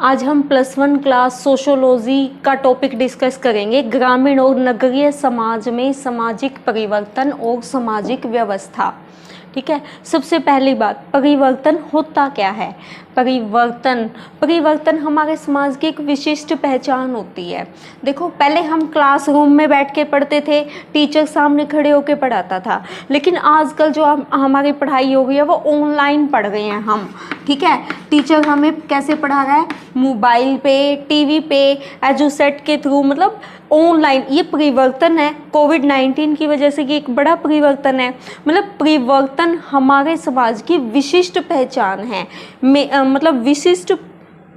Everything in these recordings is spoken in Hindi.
आज हम +1 क्लास सोशियोलॉजी का टॉपिक डिस्कस करेंगे, ग्रामीण और नगरीय समाज में सामाजिक परिवर्तन और सामाजिक व्यवस्था। ठीक है, सबसे पहली बात, परिवर्तन होता क्या है। परिवर्तन हमारे समाज की एक विशिष्ट पहचान होती है। देखो, पहले हम क्लासरूम में बैठ के पढ़ते थे, टीचर सामने खड़े होकर पढ़ाता था, लेकिन आजकल जो हमारी पढ़ाई हो गई है वो ऑनलाइन पढ़ रहे हैं हम। ठीक है, टीचर हमें कैसे पढ़ा रहा है, मोबाइल पे, टीवी पे, एजुसेट के थ्रू, मतलब ऑनलाइन। ये परिवर्तन है, कोविड-19 की वजह से ये एक बड़ा परिवर्तन है। मतलब परिवर्तन हमारे समाज की विशिष्ट पहचान है, मतलब विशिष्ट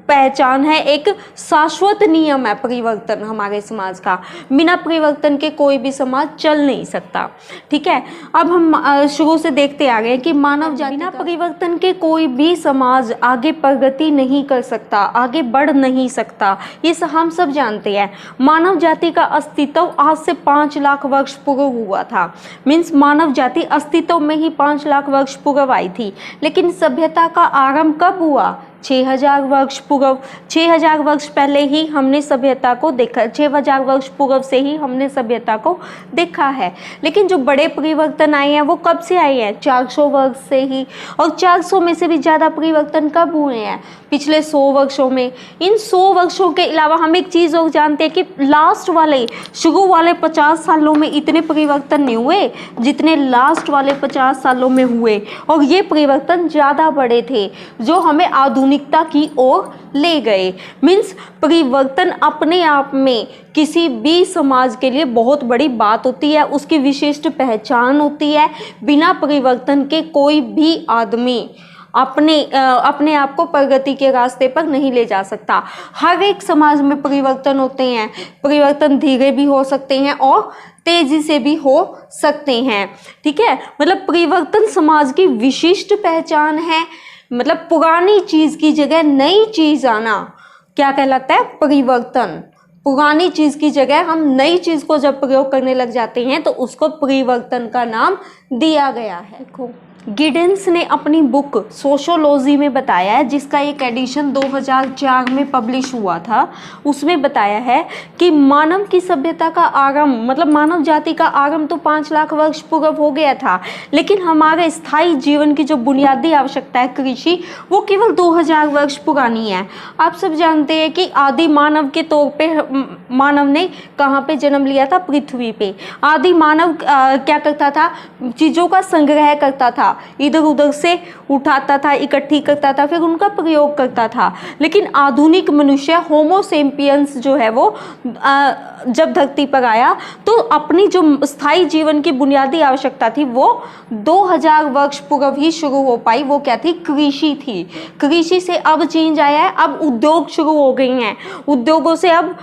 पहचान है, एक शाश्वत नियम है परिवर्तन हमारे समाज का। बिना परिवर्तन के कोई भी समाज चल नहीं सकता। ठीक है, अब हम शुरू से देखते आ गए हैं कि मानव जाति बिना परिवर्तन के कोई भी समाज आगे प्रगति नहीं कर सकता, आगे बढ़ नहीं सकता। ये हम सब जानते हैं। मानव जाति का अस्तित्व आज से 5 लाख वर्ष पूर्व हुआ था। मीन्स मानव जाति अस्तित्व में ही 5 लाख वर्ष पूर्व आई थी, लेकिन सभ्यता का आरंभ कब हुआ? 6000 वर्ष पूर्व। 6000 वर्ष पहले ही हमने सभ्यता को देखा, 6000 वर्ष पूर्व से ही हमने सभ्यता को देखा है। लेकिन जो बड़े परिवर्तन आए हैं वो कब से आए हैं? 400 वर्ष से ही। और 400 में से भी ज़्यादा परिवर्तन कब हुए हैं? पिछले 100 वर्षों में। इन 100 वर्षों के अलावा हम एक चीज़ और जानते हैं कि लास्ट वाले, शुरू वाले 50 सालों में इतने परिवर्तन नहीं हुए जितने लास्ट वाले 50 सालों में हुए। और ये परिवर्तन ज़्यादा बड़े थे जो हमें आधुनिकता की ओर ले गए। मीन्स परिवर्तन अपने आप में किसी भी समाज के लिए बहुत बड़ी बात होती है, उसकी विशिष्ट पहचान होती है। बिना परिवर्तन के कोई भी आदमी अपने आप को प्रगति के रास्ते पर नहीं ले जा सकता। हर एक समाज में परिवर्तन होते हैं। परिवर्तन धीरे भी हो सकते हैं और तेजी से भी हो सकते हैं। ठीक है, मतलब परिवर्तन समाज की विशिष्ट पहचान है। मतलब पुरानी चीज की जगह नई चीज आना क्या कहलाता है? परिवर्तन। पुरानी चीज की जगह हम नई चीज को जब प्रयोग करने लग जाते हैं तो उसको परिवर्तन का नाम दिया गया है। देखो, गिडेंस ने अपनी बुक सोशियोलॉजी में बताया है, जिसका एक एडिशन 2004 में पब्लिश हुआ था। उसमें बताया है कि मानव की सभ्यता का आरंभ, मतलब मानव जाति का आरंभ तो 5 लाख वर्ष पूर्व हो गया था, लेकिन हमारे स्थायी जीवन की जो बुनियादी आवश्यकता है, कृषि, वो केवल 2000 वर्ष पुरानी है। आप सब जानते हैं कि आदि मानव के तौर पे मानव ने कहाँ पे जन्म लिया था? पृथ्वी पे। आदि मानव क्या करता था? चीज़ों का संग्रह करता था, इधर उधर से उठाता था, इकट्ठी करता था, फिर उनका प्रयोग करता था। लेकिन आधुनिक मनुष्य होमो सेपियंस जो है वो जब धरती पर आया तो अपनी जो स्थायी जीवन की बुनियादी आवश्यकता थी वो 2000 वर्ष पूर्व ही शुरू हो पाई। वो क्या थी? कृषि थी। कृषि से अब चेंज आया है, अब उद्योग शुरू हो गई हैं। उद्योगों से अब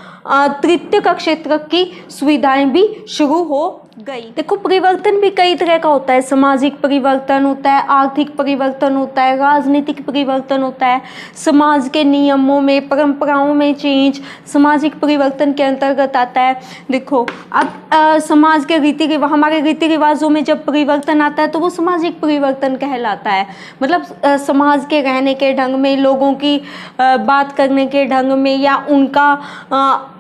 तृतीय का क्षेत्र की सुविधाएं भी शुरू हो गई। देखो, परिवर्तन भी कई तरह का होता है। सामाजिक परिवर्तन होता है, आर्थिक परिवर्तन होता है, राजनीतिक परिवर्तन होता है, समाज के नियमों में, परंपराओं में चेंज सामाजिक परिवर्तन के अंतर्गत आता है। देखो, अब समाज के हमारे रीति रिवाजों में जब परिवर्तन आता है तो वो सामाजिक परिवर्तन कहलाता है। मतलब समाज के रहने के ढंग में, लोगों की बात करने के ढंग में, या उनका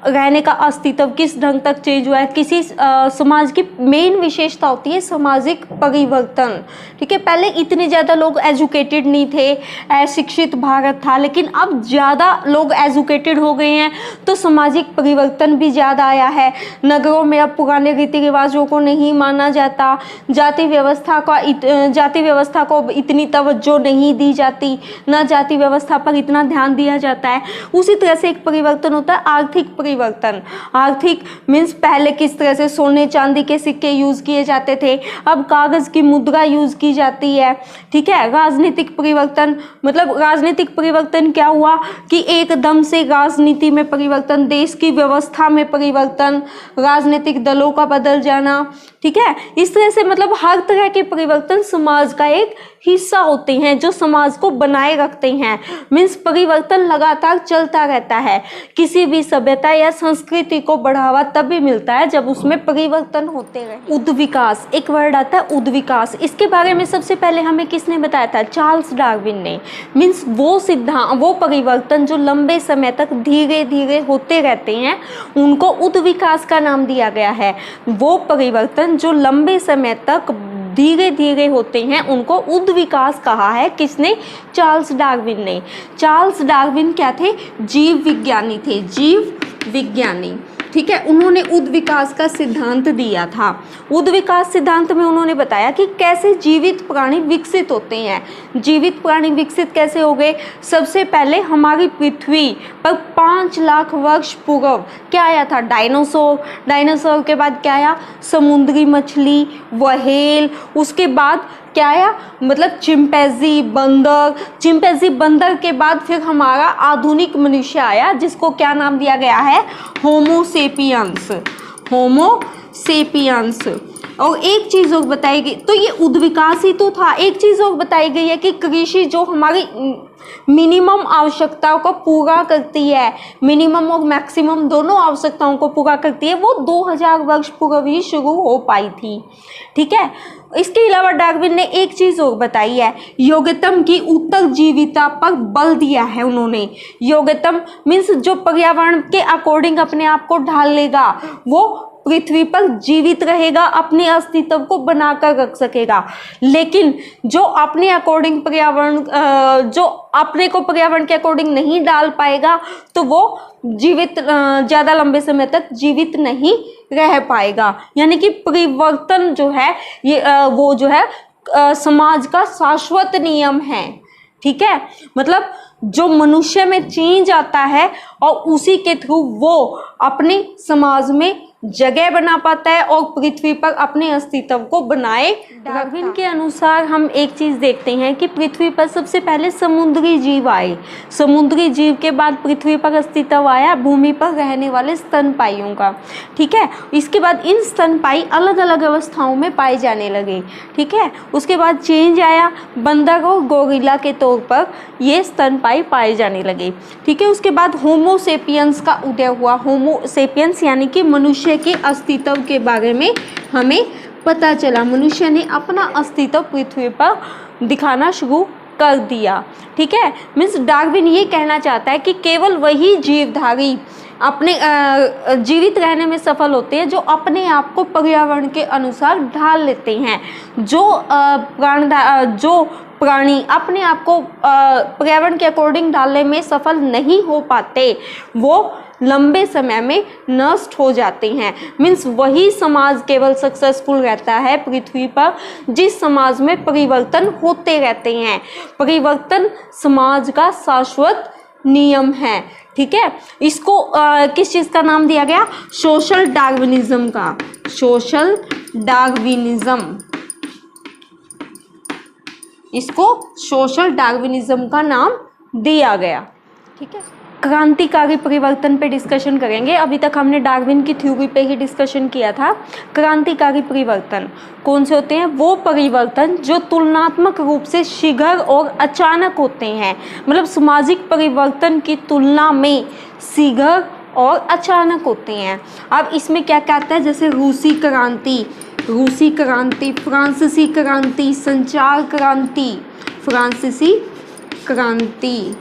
रहने का अस्तित्व किस ढंग तक चेंज हुआ है, किसी समाज की मेन विशेषता होती है सामाजिक परिवर्तन। ठीक है, पहले इतने ज़्यादा लोग एजुकेटेड नहीं थे, अशिक्षित भारत था, लेकिन अब ज़्यादा लोग एजुकेटेड हो गए हैं तो सामाजिक परिवर्तन भी ज़्यादा आया है। नगरों में अब पुराने रीति रिवाजों को नहीं माना जाता, जाति व्यवस्था को इतनी तवज्जो नहीं दी जाती, न जाति व्यवस्था पर इतना ध्यान दिया जाता है। उसी तरह से एक परिवर्तन होता है आर्थिक परिवर्तन। आर्थिक मीन्स पहले किस तरह से सोने चांदी के सिक्के यूज किए जाते थे, अब कागज की मुद्रा यूज की जाती है। ठीक है, राजनीतिक परिवर्तन, मतलब राजनीतिक परिवर्तन क्या हुआ कि एकदम से राजनीति में परिवर्तन, देश की व्यवस्था में परिवर्तन, राजनीतिक दलों का बदल जाना। ठीक है, इस तरह से मतलब हर तरह के परिवर्तन समाज का एक हिस्सा होते हैं जो समाज को बनाए रखते हैं। मीन्स परिवर्तन लगातार चलता रहता है। किसी भी सभ्यता या संस्कृति को बढ़ावा तभी मिलता है जब उसमें परिवर्तन होते रहे। उद्विकास, एक वर्ड आता है उद्विकास, इसके बारे में सबसे पहले हमें किसने बताया था? चार्ल्स डार्विन ने। मीन्स वो सिद्धांत, वो परिवर्तन जो लंबे समय तक धीरे धीरे होते रहते हैं उनको उद्विकास का नाम दिया गया है। वो परिवर्तन जो लंबे समय तक धीरे धीरे होते हैं उनको उद्विकास कहा है। किसने? चार्ल्स डार्विन ने। चार्ल्स डार्विन क्या थे? जीव विज्ञानी थे, जीव विज्ञानी। ठीक है, उन्होंने उद्विकास का सिद्धांत दिया था। उद्विकास सिद्धांत में उन्होंने बताया कि कैसे जीवित प्राणी विकसित होते हैं। जीवित प्राणी विकसित कैसे हो गए? सबसे पहले हमारी पृथ्वी पर 5 लाख वर्ष पूर्व क्या आया था? डायनासोर। डायनासोर के बाद क्या आया? समुद्री मछली, व्हेल। उसके बाद क्या आया? मतलब चिंपैंजी, बंदर। चिंपैंजी, बंदर के बाद फिर हमारा आधुनिक मनुष्य आया जिसको क्या नाम दिया गया है? होमो सेपियंस। होमो सेपियंस। और एक चीज़ और बताई गई, तो ये उद्विकास ही तो था। एक चीज़ और बताई गई है कि कृषि जो हमारी मिनिमम आवश्यकताओं को पूरा करती है, मिनिमम और मैक्सिमम दोनों आवश्यकताओं को पूरा करती है, वो 2000 वर्ष पूर्व ही शुरू हो पाई थी। ठीक है, इसके अलावा डार्विन ने एक चीज़ और बताई है, योग्यतम की उत्तरजीविता पर बल दिया है उन्होंने। योग्यतम मीन्स जो पर्यावरण के अकॉर्डिंग अपने आप को ढाल लेगा वो पृथ्वी पर जीवित रहेगा, अपने अस्तित्व को बनाकर रख सकेगा। लेकिन जो अपने अकॉर्डिंग पर्यावरण, जो अपने को पर्यावरण के अकॉर्डिंग नहीं डाल पाएगा तो वो जीवित, ज़्यादा लंबे समय तक जीवित नहीं रह पाएगा। यानी कि परिवर्तन जो है ये वो जो है समाज का शाश्वत नियम है। ठीक है, मतलब जो मनुष्य में चेंज आता है और उसी के थ्रू वो अपने समाज में जगह बना पाता है और पृथ्वी पर अपने अस्तित्व को बनाए। डार्विन के अनुसार हम एक चीज़ देखते हैं कि पृथ्वी पर सबसे पहले समुद्री जीव आए। समुद्री जीव के बाद पृथ्वी पर अस्तित्व आया भूमि पर रहने वाले स्तनपाइयों का। ठीक है, इसके बाद इन स्तनपाई अलग अलग अवस्थाओं में पाए जाने लगे। ठीक है, उसके बाद चेंज आया, बंदर और गोरिल्ला के तौर पर ये स्तनपाई पाए जाने लगे। ठीक है, उसके बाद होमो सेपियंस का उदय हुआ। होमो सेपियंस यानी कि मनुष्य के अस्तित्व के बारे में हमें पता चला। मनुष्य ने अपना अस्तित्व पृथ्वी पर दिखाना शुरू कर दिया। ठीक है, मीन्स डार्विन ये कहना चाहता है कि केवल वही जीवधारी अपने जीवित रहने में सफल होते हैं जो अपने आप को पर्यावरण के अनुसार ढाल लेते हैं। जो प्राणी अपने आप को पर्यावरण के अकॉर्डिंग ढालने में सफल नहीं हो पाते वो लंबे समय में नष्ट हो जाते हैं। मीन्स वही समाज केवल सक्सेसफुल रहता है पृथ्वी पर जिस समाज में परिवर्तन होते रहते हैं। परिवर्तन समाज का शाश्वत नियम है। ठीक है, इसको किस चीज़ का नाम दिया गया? सोशल डार्विनिज्म का। सोशल डार्विनिज्म, इसको सोशल डार्विनिज्म का नाम दिया गया। ठीक है, क्रांतिकारी परिवर्तन पे डिस्कशन करेंगे। अभी तक हमने डार्विन की थ्योरी पे ही डिस्कशन किया था। क्रांतिकारी परिवर्तन कौन से होते हैं? वो परिवर्तन जो तुलनात्मक रूप से शीघ्र और अचानक होते हैं। मतलब सामाजिक परिवर्तन की तुलना में शीघ्र और अचानक होते हैं। अब इसमें क्या क्या आता है? जैसे रूसी क्रांति, फ्रांसीसी क्रांति, संचार क्रांति, फ्रांसीसी क्रांति,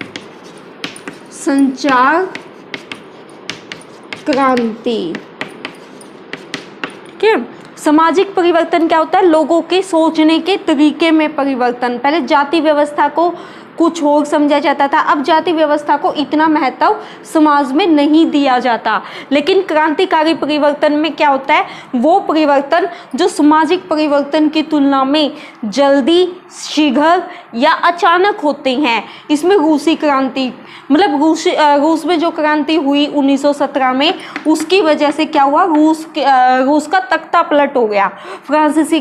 संचार क्रांति। ठीक है, सामाजिक परिवर्तन क्या होता है? लोगों के सोचने के तरीके में परिवर्तन। पहले जाति व्यवस्था को कुछ और समझा जाता था, अब जाति व्यवस्था को इतना महत्व समाज में नहीं दिया जाता। लेकिन क्रांतिकारी परिवर्तन में क्या होता है? वो परिवर्तन जो सामाजिक परिवर्तन की तुलना में जल्दी, शीघ्र या अचानक होते हैं। इसमें रूसी क्रांति, मतलब रूस में जो क्रांति हुई 1917 में, उसकी वजह से क्या हुआ? रूस का तख्ता पलट हो गया। फ्रांसीसी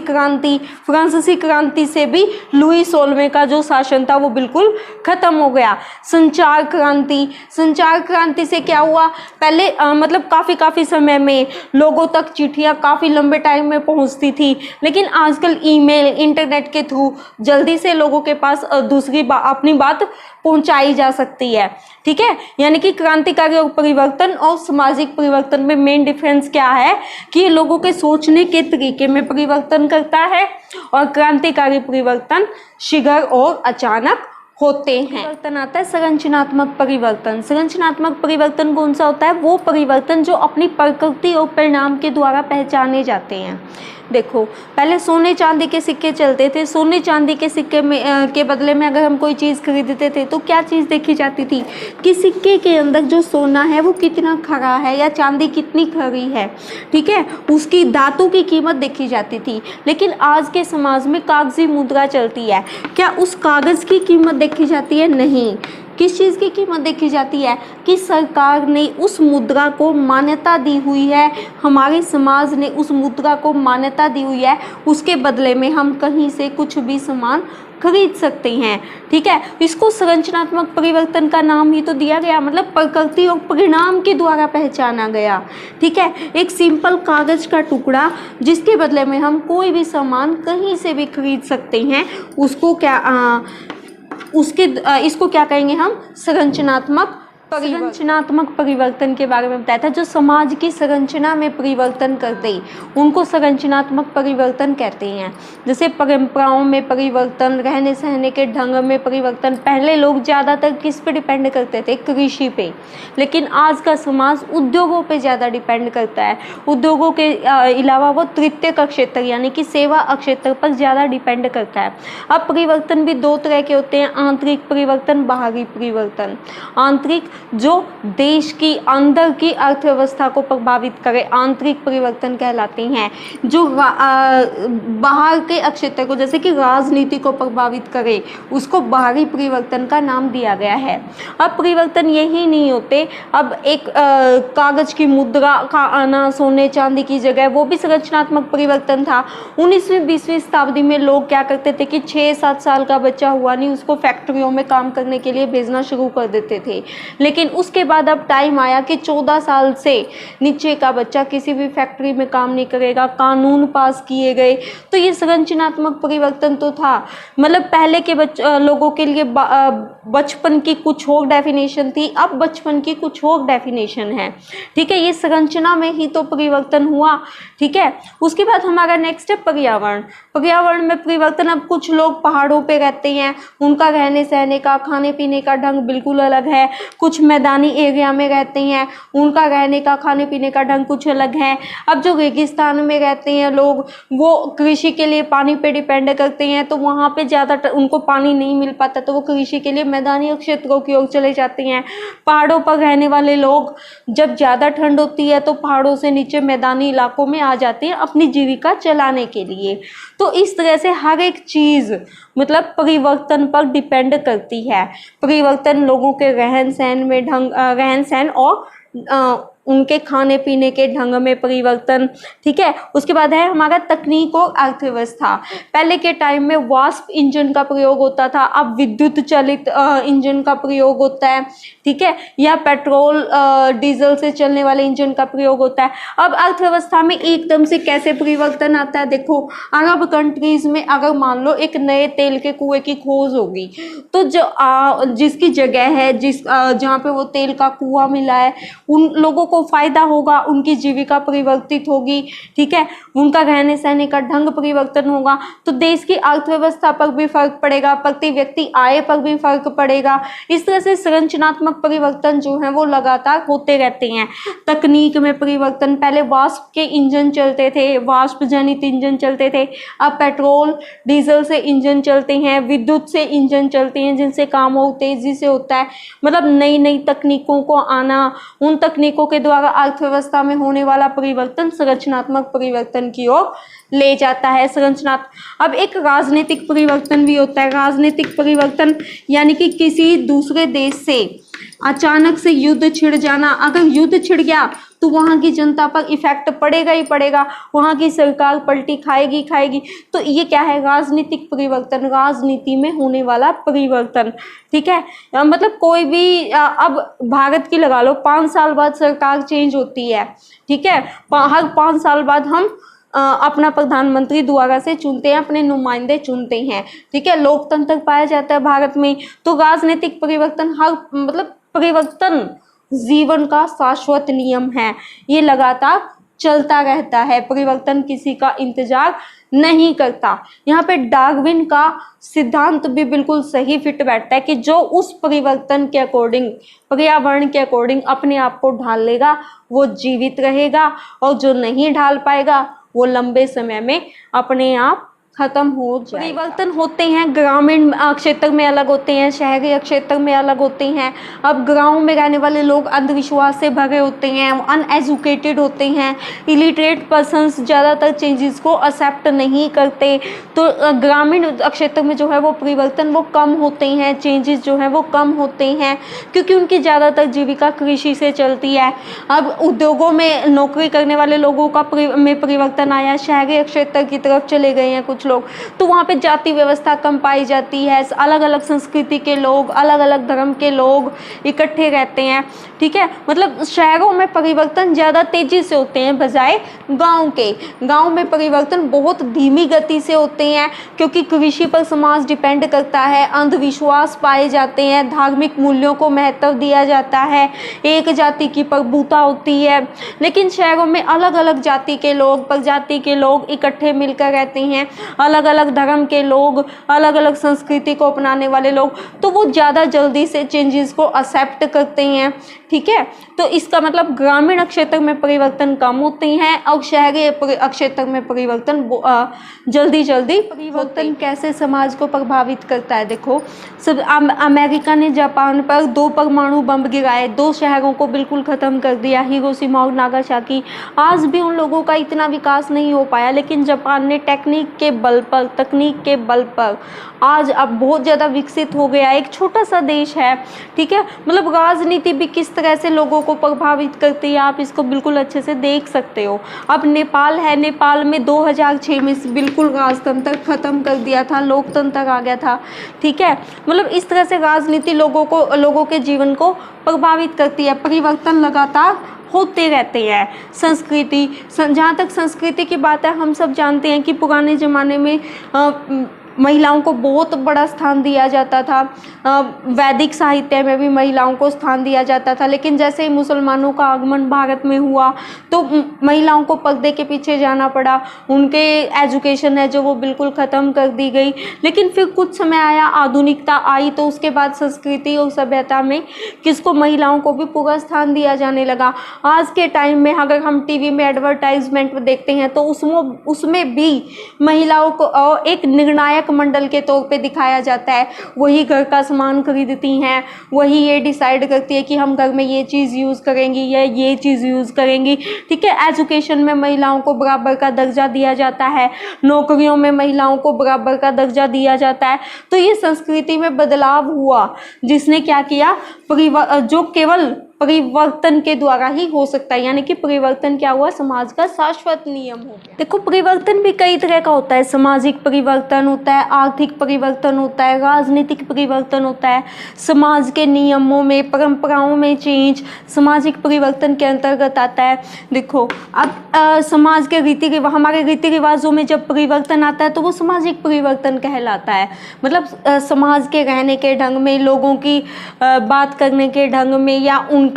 क्रांति से भी लुई 16वें का जो शासन था वो बिल्कुल बिल्कुल खत्म हो गया। संचार क्रांति से क्या हुआ, पहले मतलब काफ़ी समय में लोगों तक चिट्ठियाँ काफ़ी लंबे टाइम में पहुंचती थी, लेकिन आजकल ईमेल, इंटरनेट के थ्रू जल्दी से लोगों के पास अपनी बात पहुंचाई जा सकती है। ठीक है, यानी कि क्रांतिकारी परिवर्तन और सामाजिक परिवर्तन में मेन डिफरेंस क्या है कि ये लोगों के सोचने के तरीके में परिवर्तन करता है, और क्रांतिकारी परिवर्तन शीघ्र और अचानक होते हैं। परिवर्तन आता है संरचनात्मक परिवर्तन। संरचनात्मक परिवर्तन कौन सा होता है, वो परिवर्तन जो अपनी प्रकृति और परिणाम के द्वारा पहचाने जाते हैं। देखो, पहले सोने चांदी के सिक्के चलते थे, सोने चांदी के सिक्के में के बदले में अगर हम कोई चीज़ खरीदते थे तो क्या चीज़ देखी जाती थी कि सिक्के के अंदर जो सोना है वो कितना खरा है या चांदी कितनी खरी है। ठीक है, उसकी धातु की कीमत देखी जाती थी। लेकिन आज के समाज में कागजी मुद्रा चलती है, क्या उस कागज़ की कीमत देखी जाती है? नहीं। किस चीज़ की कीमत देखी जाती है कि सरकार ने उस मुद्रा को मान्यता दी हुई है, हमारे समाज ने उस मुद्रा को मान्यता दी हुई है, उसके बदले में हम कहीं से कुछ भी सामान खरीद सकते हैं। ठीक है, इसको संरचनात्मक परिवर्तन का नाम ही तो दिया गया, मतलब प्रकृति और परिणाम के द्वारा पहचाना गया। ठीक है, एक सिंपल कागज का टुकड़ा जिसके बदले में हम कोई भी सामान कहीं से भी खरीद सकते हैं, उसको इसको क्या कहेंगे हम, संरचनात्मक परिवर्तन के बारे में बताया था। जो समाज की संरचना में परिवर्तन कर दे उनको संरचनात्मक परिवर्तन कहते हैं। जैसे परंपराओं में परिवर्तन, रहने सहने के ढंग में परिवर्तन। पहले लोग ज़्यादातर किस पे डिपेंड करते थे, कृषि पे, लेकिन आज का समाज उद्योगों पे ज़्यादा डिपेंड करता है। उद्योगों के अलावा वो तृतीय का क्षेत्र यानी कि सेवा क्षेत्र पर ज़्यादा डिपेंड करता है। अब परिवर्तन भी दो तरह के होते हैं, आंतरिक परिवर्तन, बाहरी परिवर्तन। आंतरिक जो देश की अंदर की अर्थव्यवस्था को प्रभावित करे, आंतरिक परिवर्तन कहलाते हैं। जो बाहर के क्षेत्र को, जैसे कि राजनीति को प्रभावित करे, उसको बाहरी परिवर्तन का नाम दिया गया है। अब परिवर्तन यही नहीं होते, अब एक कागज की मुद्रा का आना सोने चांदी की जगह, वो भी संरचनात्मक परिवर्तन था। 19वीं 20वीं शताब्दी में लोग क्या करते थे कि 6-7 साल का बच्चा हुआ नहीं, उसको फैक्ट्रियों में काम करने के लिए भेजना शुरू कर देते थे। लेकिन उसके बाद अब टाइम आया कि 14 साल से नीचे का बच्चा किसी भी फैक्ट्री में काम नहीं करेगा, कानून पास किए गए। तो ये संरचनात्मक परिवर्तन तो था। मतलब पहले के लोगों के लिए बचपन की कुछ और डेफिनेशन थी, अब बचपन की कुछ और डेफिनेशन है। ठीक है, ये संरचना में ही तो परिवर्तन हुआ। ठीक है, उसके बाद हमारा नेक्स्ट है पर्यावरण। पर्यावरण में परिवर्तन, अब कुछ लोग पहाड़ों पे रहते हैं, उनका रहने सहने का, खाने पीने का ढंग बिल्कुल अलग है। कुछ मैदानी एरिया में रहते हैं, उनका रहने का, खाने पीने का ढंग कुछ अलग है। अब जो रेगिस्तान में रहते हैं लोग, वो कृषि के लिए पानी पे डिपेंड करते हैं, तो वहाँ पे ज़्यादा उनको पानी नहीं मिल पाता, तो वो कृषि के लिए मैदानी क्षेत्रों की ओर चले जाते हैं। पहाड़ों पर रहने वाले लोग जब ज़्यादा ठंड होती है तो पहाड़ों से नीचे मैदानी इलाकों में आ जाते हैं अपनी जीविका चलाने के लिए। तो इस तरह से हर एक चीज़ मतलब परिवर्तन पर डिपेंड करती है। परिवर्तन लोगों के रहन सहन और उनके खाने पीने के ढंग में परिवर्तन। ठीक है, उसके बाद है हमारा तकनीक और अर्थव्यवस्था। पहले के टाइम में वाष्प इंजन का प्रयोग होता था, अब विद्युत चालित इंजन का प्रयोग होता है। ठीक है, या पेट्रोल डीजल से चलने वाले इंजन का प्रयोग होता है। अब अर्थव्यवस्था में एकदम से कैसे परिवर्तन आता है, देखो अरब कंट्रीज में अगर मान लो एक नए तेल के कुएं की खोज होगी, तो जो जिसकी जगह है जहाँ पे वो तेल का कुआं मिला है, उन लोगों को फायदा होगा, उनकी जीविका परिवर्तित होगी। ठीक है, उनका रहने सहने का ढंग परिवर्तन होगा, तो देश की अर्थव्यवस्था पर भी फर्क पड़ेगा, प्रति व्यक्ति आय पर भी फर्क पड़ेगा। इस तरह से संरचनात्मक परिवर्तन जो है वो लगातार होते रहते हैं। तकनीक में परिवर्तन, पहले वाष्प के इंजन चलते थे, वाष्प जनित इंजन चलते थे, अब पेट्रोल डीजल से इंजन चलते हैं, विद्युत से इंजन चलते हैं, जिनसे काम और तेजी से होता है। मतलब नई नई तकनीकों को आना, उन तकनीकों के द्वारा अर्थव्यवस्था में होने वाला परिवर्तन संरचनात्मक परिवर्तन की ओर ले जाता है। अब एक राजनीतिक परिवर्तन भी होता है। राजनीतिक परिवर्तन यानी कि किसी दूसरे देश से अचानक से युद्ध छिड़ जाना, अगर युद्ध छिड़ गया तो वहाँ की जनता पर इफेक्ट पड़ेगा ही पड़ेगा, वहाँ की सरकार पलटी खाएगी खाएगी। तो ये क्या है, राजनीतिक परिवर्तन, राजनीति में होने वाला परिवर्तन। ठीक है, मतलब कोई भी अब भारत की लगा लो, 5 साल बाद सरकार चेंज होती है। ठीक है, हर 5 साल बाद हम अपना प्रधानमंत्री दोबारा से चुनते हैं, अपने नुमाइंदे चुनते हैं। ठीक है, लोकतंत्र पाया जाता है भारत में। तो राजनीतिक परिवर्तन मतलब परिवर्तन जीवन का शाश्वत नियम है, ये लगातार चलता रहता है, परिवर्तन किसी का इंतजार नहीं करता। यहाँ पे डार्विन का सिद्धांत भी बिल्कुल सही फिट बैठता है कि जो उस परिवर्तन के अकॉर्डिंग, पर्यावरण के अकॉर्डिंग अपने आप को ढाल लेगा वो जीवित रहेगा, और जो नहीं ढाल पाएगा वो लंबे समय में अपने आप खत्म हो जाएगा। परिवर्तन होते हैं, ग्रामीण क्षेत्र में अलग होते हैं, शहरी क्षेत्र में अलग होते हैं। अब गांव में रहने वाले लोग अंधविश्वास से भरे होते हैं, अनएजुकेटेड होते हैं, इलिटरेट पर्सन्स ज़्यादातर चेंजेस को एक्सेप्ट नहीं करते। तो ग्रामीण क्षेत्र में जो है वो परिवर्तन वो कम होते हैं, चेंजेस जो है वो कम होते हैं, क्योंकि उनकी ज़्यादातर जीविका कृषि से चलती है। अब उद्योगों में नौकरी करने वाले लोगों का में परिवर्तन आया, शहरी क्षेत्र की तरफ चले गए हैं कुछ लोग, तो वहाँ पे जाति व्यवस्था कम पाई जाती है, अलग अलग संस्कृति के लोग, अलग अलग धर्म के लोग इकट्ठे रहते हैं। ठीक है, मतलब शहरों में परिवर्तन ज़्यादा तेजी से होते हैं बजाय गांव के। गांव में परिवर्तन बहुत धीमी गति से होते हैं, क्योंकि कृषि पर समाज डिपेंड करता है, अंधविश्वास पाए जाते हैं, धार्मिक मूल्यों को महत्व दिया जाता है, एक जाति की प्रभुता होती है। लेकिन शहरों में अलग अलग जाति के लोग, प्रजाति के लोग इकट्ठे मिलकर रहते हैं, अलग अलग धर्म के लोग, अलग अलग संस्कृति को अपनाने वाले लोग, तो वो ज़्यादा जल्दी से चेंजेस को एक्सेप्ट करते हैं। ठीक है, तो इसका मतलब ग्रामीण क्षेत्र में परिवर्तन कम होते हैं और शहरी क्षेत्र में परिवर्तन जल्दी जल्दी। परिवर्तन कैसे समाज को प्रभावित करता है, देखो सब अमेरिका ने जापान पर 2 परमाणु बम गिराए, 2 शहरों को बिल्कुल ख़त्म कर दिया, हिरोशिमा और नागासाकी। आज भी उन लोगों का इतना विकास नहीं हो पाया, लेकिन जापान ने तकनीक के बल पर आज अब बहुत ज़्यादा विकसित हो गया, एक छोटा सा देश है। ठीक है, मतलब राजनीति भी किस तरह से लोगों को प्रभावित करती है, आप इसको बिल्कुल अच्छे से देख सकते हो। अब नेपाल है, नेपाल में 2006 में बिल्कुल राजतंत्र खत्म कर दिया था, लोकतंत्र आ गया था। ठीक है, मतलब इस तरह से राजनीति लोगों के जीवन को प्रभावित करती है, परिवर्तन लगातार होते रहते हैं। संस्कृति, जहाँ तक संस्कृति की बात है, हम सब जानते हैं कि पुराने ज़माने में महिलाओं को बहुत बड़ा स्थान दिया जाता था, वैदिक साहित्य में भी महिलाओं को स्थान दिया जाता था। लेकिन जैसे ही मुसलमानों का आगमन भारत में हुआ तो महिलाओं को पर्दे के पीछे जाना पड़ा, उनके एजुकेशन है जो वो बिल्कुल ख़त्म कर दी गई। लेकिन फिर कुछ समय आया, आधुनिकता आई, तो उसके बाद संस्कृति और सभ्यता में किसको, महिलाओं को भी पूरा स्थान दिया जाने लगा। आज के टाइम में अगर हम टीवी में एडवर्टाइजमेंट देखते हैं तो उसमें भी महिलाओं को एक निर्णायक मंडल के तौर पे दिखाया जाता है। वही घर का सामान खरीदती हैं, वही ये डिसाइड करती है कि हम घर में ये चीज़ यूज़ करेंगी या ये चीज़ यूज़ करेंगी। ठीक है, एजुकेशन में महिलाओं को बराबर का दर्जा दिया जाता है, नौकरियों में महिलाओं को बराबर का दर्जा दिया जाता है। तो ये संस्कृति में बदलाव हुआ, जिसने क्या किया, जो केवल परिवर्तन के द्वारा ही हो सकता है। यानी कि परिवर्तन क्या हुआ, समाज का शाश्वत नियम हो गया। देखो, परिवर्तन भी कई तरह का होता है, सामाजिक परिवर्तन होता है, आर्थिक परिवर्तन होता है, राजनीतिक परिवर्तन होता है, समाज के नियमों में, परंपराओं में चेंज सामाजिक परिवर्तन के अंतर्गत आता है। देखो, अब समाज के हमारे रीति रिवाजों में जब परिवर्तन आता है तो वो सामाजिक परिवर्तन कहलाता है। मतलब समाज के रहने के ढंग में, लोगों की बात करने के ढंग में, या उनका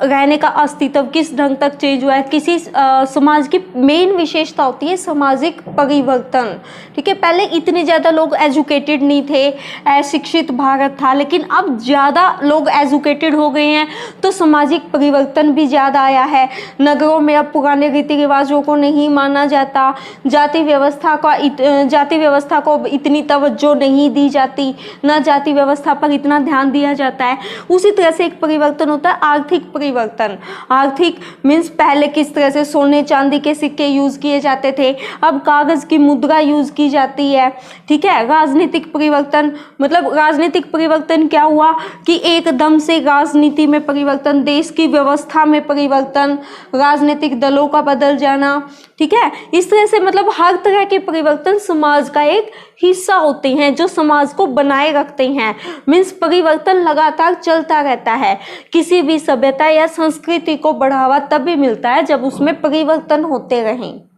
रहने का अस्तित्व किस ढंग तक चेंज हुआ है, किसी समाज की मेन विशेषता होती है सामाजिक परिवर्तन। ठीक है, पहले इतने ज़्यादा लोग एजुकेटेड नहीं थे, अशिक्षित भारत था, लेकिन अब ज़्यादा लोग एजुकेटेड हो गए हैं तो सामाजिक परिवर्तन भी ज़्यादा आया है। नगरों में अब पुराने रीति रिवाजों को नहीं माना जाता, जाति व्यवस्था को इतनी तवज्जो नहीं दी जाती, ना जाति व्यवस्था पर इतना ध्यान दिया जाता है। उसी तरह से एक परिवर्तन परिवर्तन होता है आर्थिक परिवर्तन। आर्थिक मीन्स पहले किस तरह से सोने चांदी के सिक्के यूज किए जाते थे, अब कागज की मुद्रा यूज की जाती है। ठीक है। राजनीतिक परिवर्तन, मतलब राजनीतिक परिवर्तन क्या हुआ कि एकदम से राजनीति में परिवर्तन, देश की व्यवस्था में परिवर्तन, राजनीतिक दलों का बदल जाना। ठीक है। इस तरह से मतलब हर तरह के परिवर्तन समाज का एक हिस्सा होते हैं जो समाज को बनाए रखते हैं। मीन्स परिवर्तन लगातार चलता रहता है। किसी भी सभ्यता या संस्कृति को बढ़ावा तभी मिलता है जब उसमें परिवर्तन होते रहें।